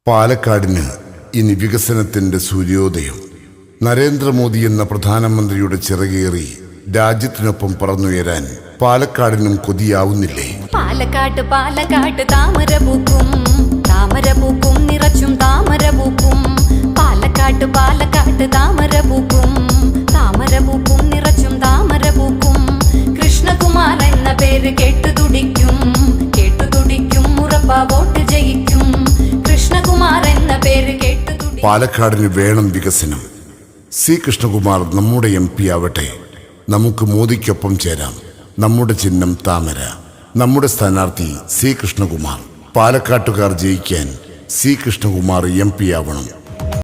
പാലക്കാടിന് ഇനി വികസനത്തിന്റെ സൂര്യോദയം. നരേന്ദ്രമോദി എന്ന പ്രധാനമന്ത്രിയുടെ ചിറകേറി രാജ്യത്തിനൊപ്പം പറന്നുയരാൻ പാലക്കാടിനും കൊതിയാവുന്നില്ലേ? പാലക്കാട് പാലക്കാട് താമരപൂക്കും താമരപൂക്കും നിറച്ചും താമരപൂക്കും. പാലക്കാട് പാലക്കാട് താമരപൂക്കും താമരപൂക്കും നിറച്ചും താമരപൂക്കും. കൃഷ്ണകുമാർ എന്ന പേര് കേട്ടു തുടിക്കും ഉറപ്പാ വോട്ട് ജയിക്കും. കൃഷ്ണകുമാർ എന്ന പേര് കേട്ടു. പാലക്കാടിന് വേണം വികസനം. സി കൃഷ്ണകുമാർ നമ്മുടെ MP ആവട്ടെ. നമുക്ക് മോദിക്കൊപ്പം ചേരാം. നമ്മുടെ ചിഹ്നം താമര. നമ്മുടെ സ്ഥാനാർത്ഥി സി കൃഷ്ണകുമാർ. പാലക്കാട്ടുകാർ ജയിക്കാൻ സി കൃഷ്ണകുമാർ MP ആവണം.